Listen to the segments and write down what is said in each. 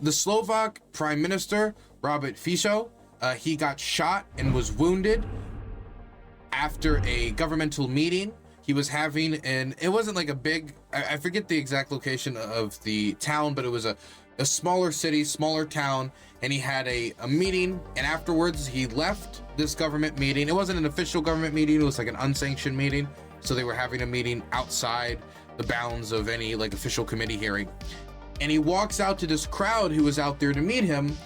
the Slovak Prime Minister, Robert Fico, he got shot and was wounded after a governmental meeting he was having, and it wasn't like a big, I forget the exact location of the town, but it was a smaller city, smaller town, and he had a meeting, and afterwards he left this government meeting. It wasn't an official government meeting, it was like an unsanctioned meeting, so they were having a meeting outside the bounds of any like official committee hearing. And he walks out to this crowd who was out there to meet him,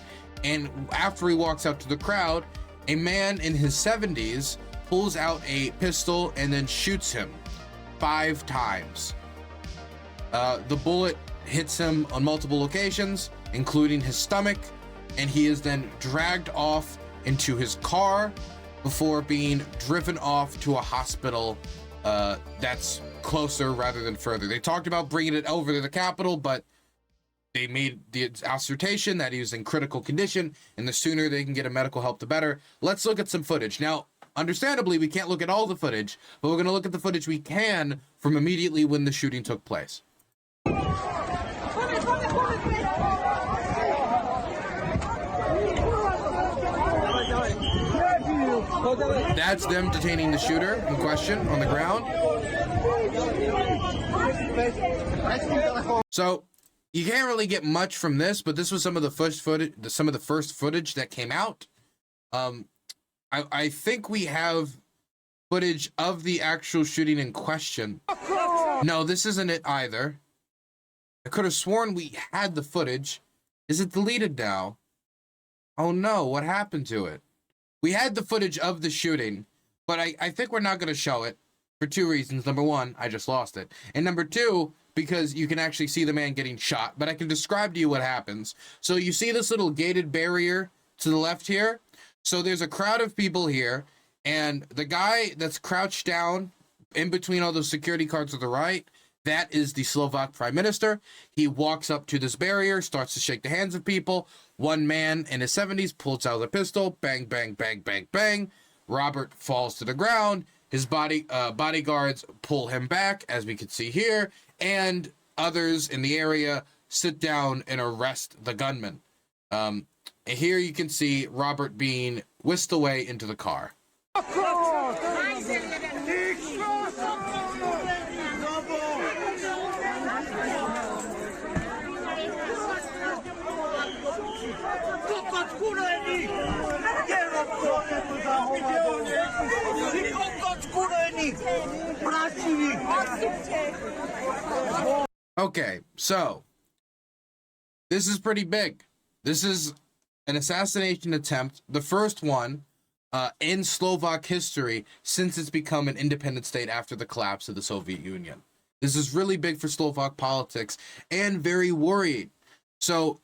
and after he walks out to the crowd, a man in his 70s pulls out a pistol and then shoots him 5 times. The bullet hits him on multiple occasions, including his stomach, and he is then dragged off into his car before being driven off to a hospital that's closer rather than further. They talked about bringing it over to the capital, but they made the assertion that he was in critical condition, and the sooner they can get a medical help, the better. Let's look at some footage. Now, understandably, we can't look at all the footage, but we're going to look at the footage we can from immediately when the shooting took place. That's them detaining the shooter in question on the ground. So you can't really get much from this, but this was some of the first footage that came out. I think we have footage of the actual shooting in question. No, this isn't it either. I could have sworn we had the footage. Is it deleted now? Oh no, what happened to it? We had the footage of the shooting, but I think we're not going to show it for 2 reasons. Number one, I just lost it. And number two, because you can actually see the man getting shot, but I can describe to you what happens. So you see this little gated barrier to the left here? So there's a crowd of people here, and the guy that's crouched down in between all those security guards to the right, that is the Slovak Prime Minister. He walks up to this barrier, starts to shake the hands of people. One man in his 70s pulls out a pistol, bang, bang, bang, bang, bang. Robert falls to the ground. His bodyguards pull him back, as we can see here, and others in the area sit down and arrest the gunman. And here you can see Robert being whisked away into the car. Okay, so this is pretty big. This is an assassination attempt, the first one in Slovak history since it's become an independent state after the collapse of the Soviet Union. This is really big for Slovak politics and very worrying. So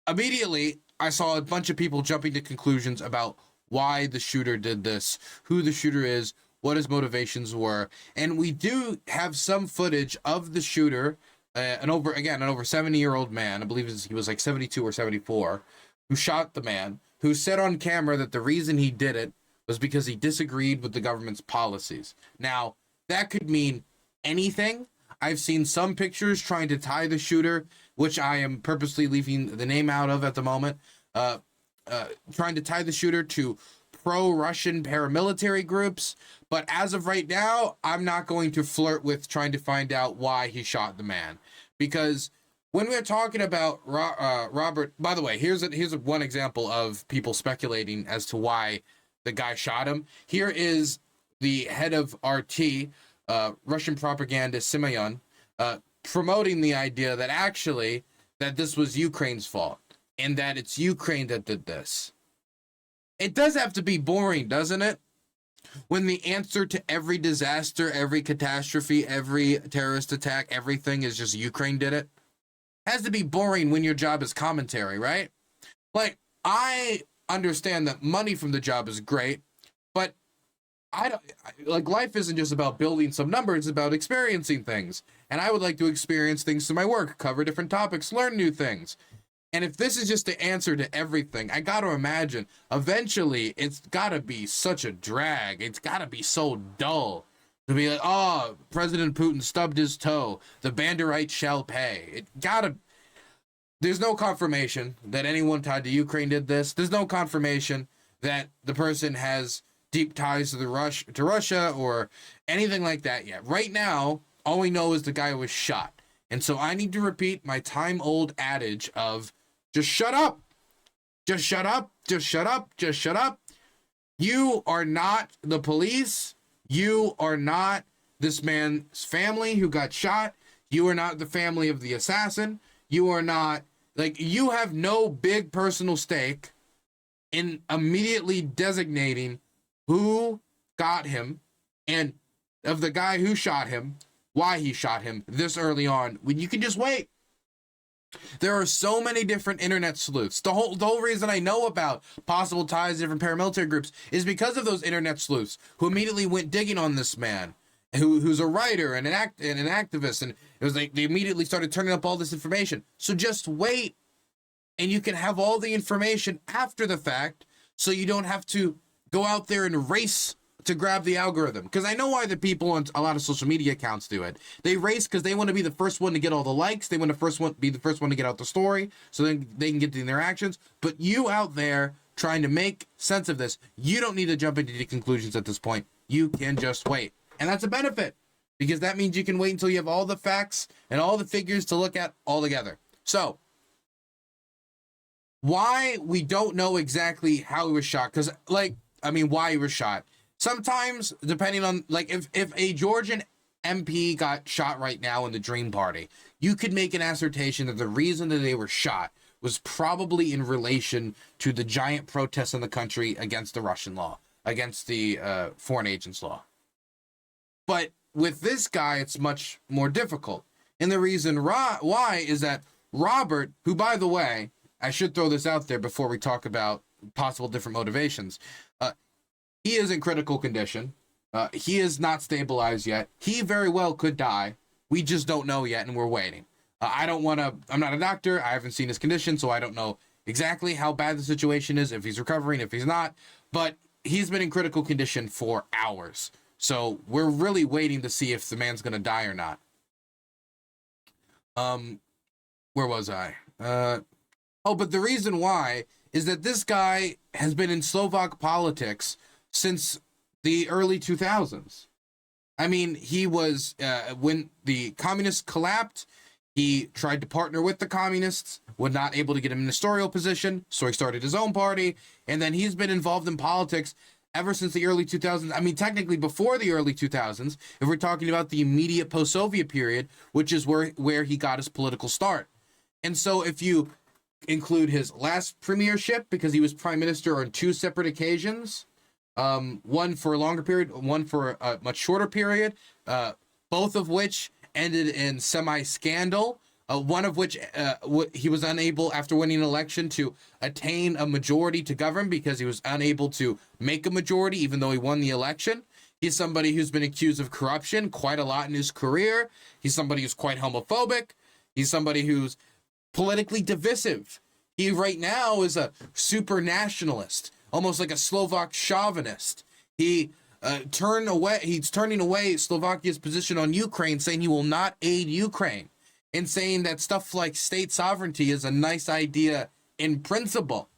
immediately I saw a bunch of people jumping to conclusions about why the shooter did this, who the shooter is, what his motivations were. And we do have some footage of the shooter, an over 70-year-old man, I believe he was like 72 or 74, who shot the man, who said on camera that the reason he did it was because he disagreed with the government's policies. Now, that could mean anything. I've seen some pictures trying to tie the shooter, which I am purposely leaving the name out of at the moment, trying to tie the shooter to pro-Russian paramilitary groups. But as of right now, I'm not going to flirt with trying to find out why he shot the man. Because when we're talking about Robert, by the way, here's one example of people speculating as to why the guy shot him. Here is the head of RT, Russian propaganda Simeon, promoting the idea that actually that this was Ukraine's fault and that it's Ukraine that did this. It does have to be boring, doesn't it? When the answer to every disaster, every catastrophe, every terrorist attack, everything is just Ukraine did it. It has to be boring when your job is commentary, right? Like, I understand that money from the job is great, but life isn't just about building some numbers, it's about experiencing things. And I would like to experience things through my work, cover different topics, learn new things. And if this is just the answer to everything, I got to imagine eventually it's got to be such a drag. It's got to be so dull to be like, oh, President Putin stubbed his toe. The Banderites shall pay. there's no confirmation that anyone tied to Ukraine did this. There's no confirmation that the person has deep ties to Russia or anything like that yet. Right now, all we know is the guy was shot. And so I need to repeat my time-old adage of just shut up. Just shut up. Just shut up. Just shut up. You are not the police. You are not this man's family who got shot. You are not the family of the assassin. You are not, like, you have no big personal stake in immediately designating who got him and of the guy who shot him, why he shot him this early on, when you can just wait. There are so many different internet sleuths. The whole reason I know about possible ties to different paramilitary groups is because of those internet sleuths who immediately went digging on this man, who's a writer and an activist, and it was like they immediately started turning up all this information. So just wait, and you can have all the information after the fact, so you don't have to go out there and race to grab the algorithm. Because I know why the people on a lot of social media accounts do it. They race because they want to be the first one to get all the likes. They want to be the first one to get out the story, so then they can get the interactions. But you out there trying to make sense of this, you don't need to jump into the conclusions at this point. You can just wait. And that's a benefit, because that means you can wait until you have all the facts and all the figures to look at all together. So, why we don't know exactly how he was shot, because, why he was shot. Sometimes, depending on, if a Georgian MP got shot right now in the Dream Party, you could make an assertion that the reason that they were shot was probably in relation to the giant protests in the country against the Russian law, against the foreign agents law. But with this guy, it's much more difficult. And the reason why is that Robert, who, by the way, I should throw this out there before we talk about possible different motivations, he is in critical condition. He is not stabilized yet. He very well could die. We just don't know yet, and we're waiting. I'm not a doctor. I haven't seen his condition, so I don't know exactly how bad the situation is, if he's recovering, if he's not. But he's been in critical condition for hours. So we're really waiting to see if the man's going to die or not. Where was I? But the reason why is that this guy has been in Slovak politics since the early 2000s. I mean, he was, when the communists collapsed, he tried to partner with the communists, was not able to get a ministerial position, so he started his own party, and then he's been involved in politics ever since the early 2000s. I mean, technically before the early 2000s, if we're talking about the immediate post-Soviet period, which is where he got his political start. And so if you include his last premiership, because he was prime minister on two separate occasions, one for a longer period, one for a much shorter period, both of which ended in semi-scandal, one of which he was unable, after winning an election, to attain a majority to govern because he was unable to make a majority even though he won the election. He's somebody who's been accused of corruption quite a lot in his career. He's somebody who's quite homophobic. He's somebody who's politically divisive. He right now is a super nationalist, almost like a Slovak chauvinist. He's turning away Slovakia's position on Ukraine, saying he will not aid Ukraine, and saying that stuff like state sovereignty is a nice idea in principle.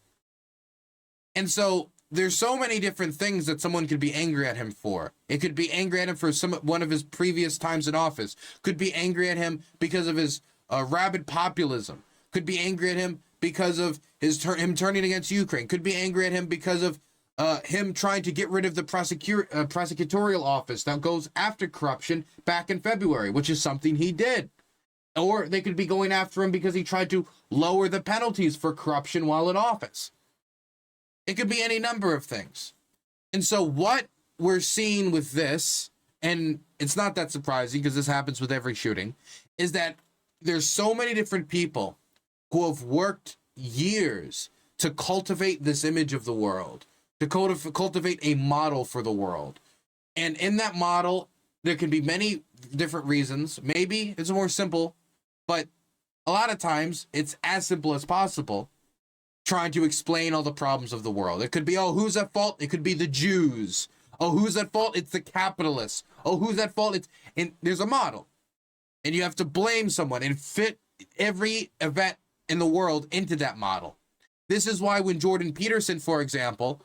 And so there's so many different things that someone could be angry at him for. It could be angry at him for one of his previous times in office. Could be angry at him because of his rabid populism. Could be angry at him because of him turning against Ukraine. Could be angry at him because of him trying to get rid of the prosecutorial office that goes after corruption back in February, which is something he did. Or they could be going after him because he tried to lower the penalties for corruption while in office. It could be any number of things. And so what we're seeing with this, and it's not that surprising because this happens with every shooting, is that there's so many different people who have worked years to cultivate this image of the world, to cultivate a model for the world. And in that model, there can be many different reasons. Maybe it's more simple, but a lot of times it's as simple as possible, trying to explain all the problems of the world. It could be, oh, who's at fault? It could be the Jews. Oh, who's at fault? It's the capitalists. Oh, who's at fault? And there's a model. And you have to blame someone and fit every event in the world into that model. This is why when Jordan Peterson, for example,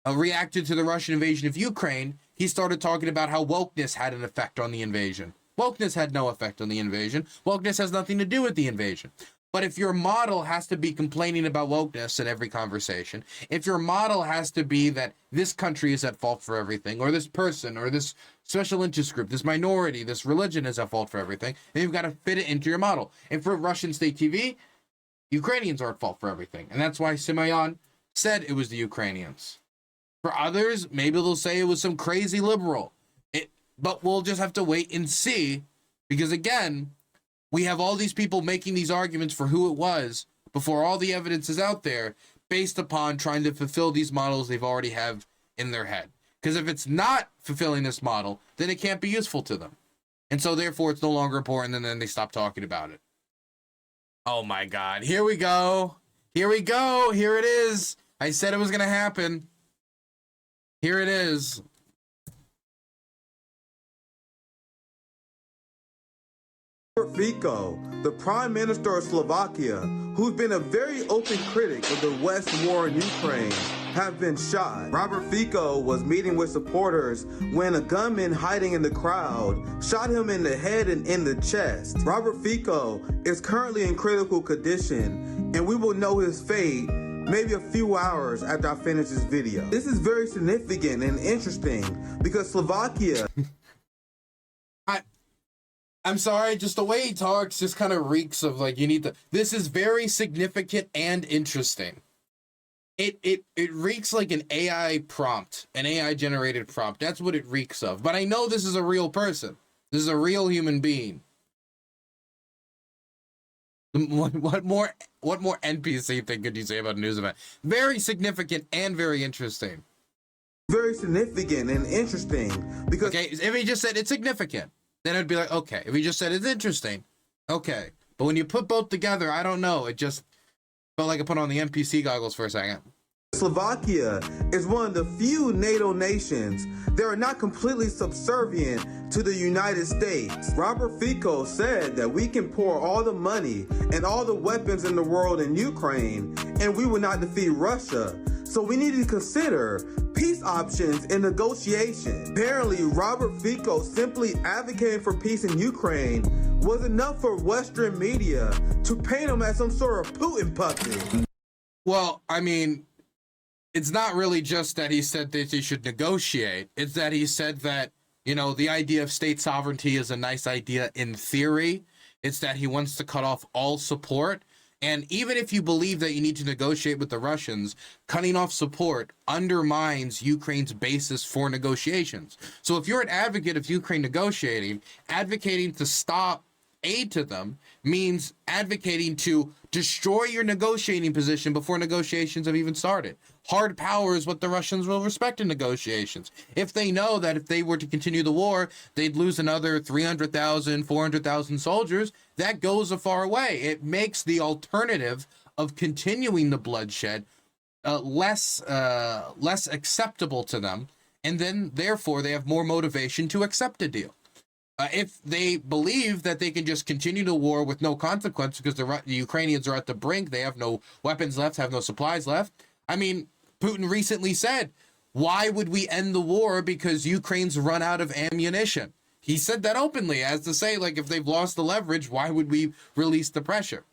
reacted to the Russian invasion of Ukraine, he started talking about how wokeness had an effect on the invasion. Wokeness had no effect on the invasion. Wokeness has nothing to do with the invasion. But if your model has to be complaining about wokeness in every conversation, if your model has to be that this country is at fault for everything, or this person, or this special interest group, this minority, this religion is at fault for everything, then you've got to fit it into your model. And for Russian state TV, Ukrainians are at fault for everything. And that's why Simeon said it was the Ukrainians. For others, maybe they'll say it was some crazy liberal. But we'll just have to wait and see, because again, we have all these people making these arguments for who it was before all the evidence is out there, based upon trying to fulfill these models they've already have in their head. Because if it's not fulfilling this model, then it can't be useful to them. And so therefore it's no longer important, and then they stop talking about it. Oh my God, here we go. Here we go. Here it is. I said it was going to happen. Here it is. Robert Fico, the Prime Minister of Slovakia, who's been a very open critic of the West war in Ukraine, have been shot. Robert Fico was meeting with supporters when a gunman hiding in the crowd shot him in the head and in the chest. Robert Fico is currently in critical condition, and we will know his fate maybe a few hours after I finish this video. This is very significant and interesting because Slovakia... I'm sorry, just the way he talks just kind of reeks of like, you need to, this is very significant and interesting. It reeks like an AI prompt, an AI generated prompt. That's what it reeks of. But I know this is a real person. This is a real human being. What more NPC thing could you say about a news event? Very significant and very interesting. Very significant and interesting because... Okay, if he just said it's significant, then I'd be like, okay. If he just said it's interesting, okay. But when you put both together, I don't know. It just felt like I put on the NPC goggles for a second. Slovakia is one of the few NATO nations that are not completely subservient to the United States. Robert Fico said that we can pour all the money and all the weapons in the world in Ukraine, and we will not defeat Russia. So we need to consider peace options in negotiation. Apparently, Robert Fico simply advocating for peace in Ukraine was enough for Western media to paint him as some sort of Putin puppet. Well, I mean, it's not really just that he said that they should negotiate. It's that he said that, you know, the idea of state sovereignty is a nice idea in theory. It's that he wants to cut off all support. And even if you believe that you need to negotiate with the Russians, cutting off support undermines Ukraine's basis for negotiations. So if you're an advocate of Ukraine negotiating, advocating to stop aid to them means advocating to destroy your negotiating position before negotiations have even started. Hard power is what the Russians will respect in negotiations. If they know that if they were to continue the war, they'd lose another 300,000, 400,000 soldiers, that goes a far way. It makes the alternative of continuing the bloodshed less acceptable to them, and then therefore they have more motivation to accept a deal. If they believe that they can just continue the war with no consequence because the Ukrainians are at the brink, they have no weapons left, have no supplies left. I mean, Putin recently said, why would we end the war because Ukraine's run out of ammunition? He said that openly, as to say, like, if they've lost the leverage, why would we release the pressure?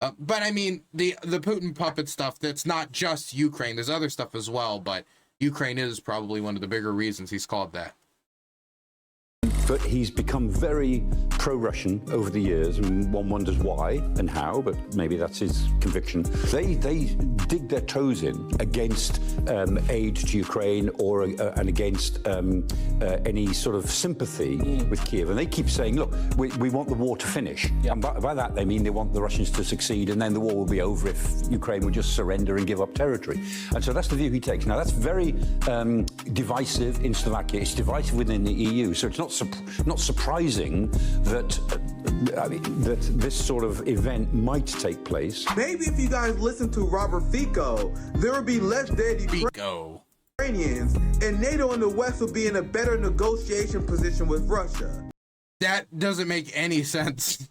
But I mean, the Putin puppet stuff, that's not just Ukraine. There's other stuff as well, but Ukraine is probably one of the bigger reasons he's called that. But he's become very pro-Russian over the years, and one wonders why and how, but maybe that's his conviction. They dig their toes in against aid to Ukraine or and against any sort of sympathy with Kiev. And they keep saying, look, we want the war to finish. Yeah. And by that, they mean they want the Russians to succeed, and then the war will be over if Ukraine would just surrender and give up territory. And so that's the view he takes. Now, that's very divisive in Slovakia. It's divisive within the EU, so it's not surprising that that this sort of event might take place. Maybe if you guys listen to Robert Fico, there will be less dead Ukrainians, and NATO and the West will be in a better negotiation position with Russia. That doesn't make any sense.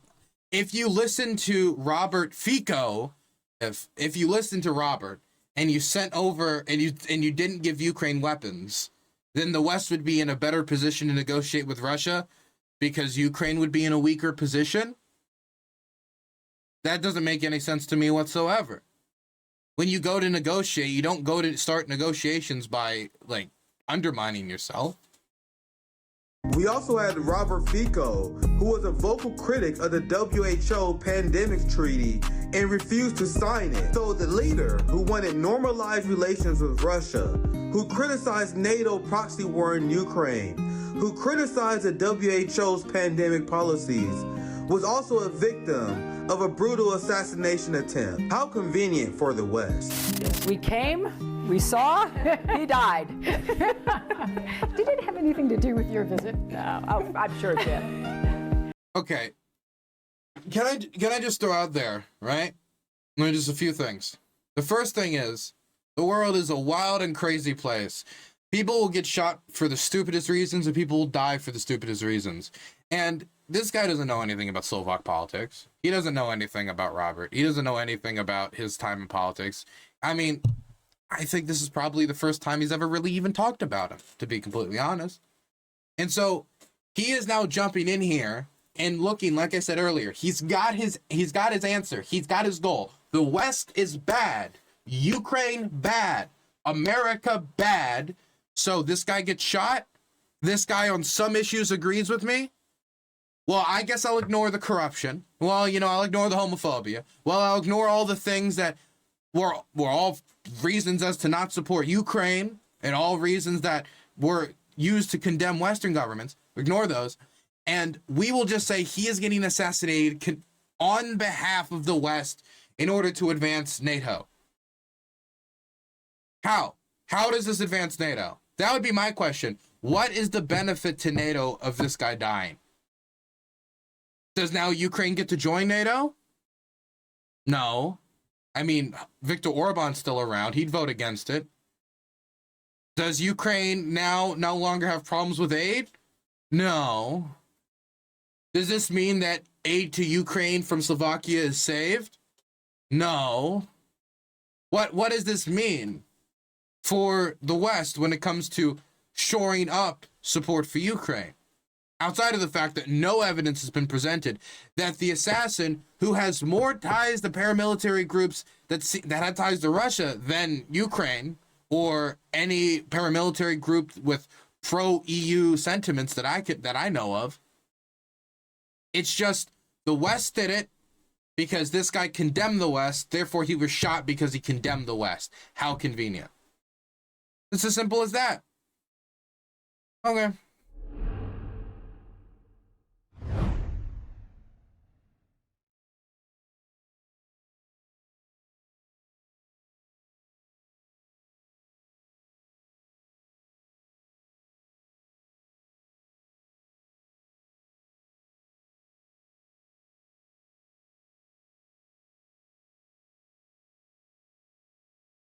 if you listen to Robert Fico, if you listen to Robert and you sent over and you didn't give Ukraine weapons, then the West would be in a better position to negotiate with Russia because Ukraine would be in a weaker position. That doesn't make any sense to me whatsoever. When you go to negotiate, you don't go to start negotiations by like undermining yourself. We also had Robert Fico, who was a vocal critic of the WHO pandemic treaty and refused to sign it. So the leader who wanted normalized relations with Russia, who criticized NATO proxy war in Ukraine, who criticized the WHO's pandemic policies, was also a victim of a brutal assassination attempt. How convenient for the West. We came, we saw, he died. Did it have anything to do with your visit? No, I'm sure it did. Okay. Can I just throw out there, right? Just a few things. The first thing is, the world is a wild and crazy place. People will get shot for the stupidest reasons and people will die for the stupidest reasons. And this guy doesn't know anything about Slovak politics. He doesn't know anything about Robert. He doesn't know anything about his time in politics. I mean, I think this is probably the first time he's ever really even talked about him, to be completely honest. And so he is now jumping in here and looking, like I said earlier, he's got his answer. He's got his goal. The West is bad. Ukraine bad. America bad. So this guy gets shot. This guy on some issues agrees with me. Well, I guess I'll ignore the corruption. Well, I'll ignore the homophobia. Well, I'll ignore all the things that were all reasons as to not support Ukraine and all reasons that were used to condemn Western governments. Ignore those. And we will just say he is getting assassinated on behalf of the West in order to advance NATO. How? How does this advance NATO? That would be my question. What is the benefit to NATO of this guy dying? Does now Ukraine get to join NATO? No. I mean, Viktor Orban's still around. He'd vote against it. Does Ukraine now no longer have problems with aid? No. Does this mean that aid to Ukraine from Slovakia is saved? No. What does this mean for the West when it comes to shoring up support for Ukraine? Outside of the fact that no evidence has been presented that the assassin who has more ties to paramilitary groups that have ties to Russia than Ukraine or any paramilitary group with pro-EU sentiments that I know of. It's just the West did it because this guy condemned the West, therefore he was shot because he condemned the West. How convenient. It's as simple as that. Okay.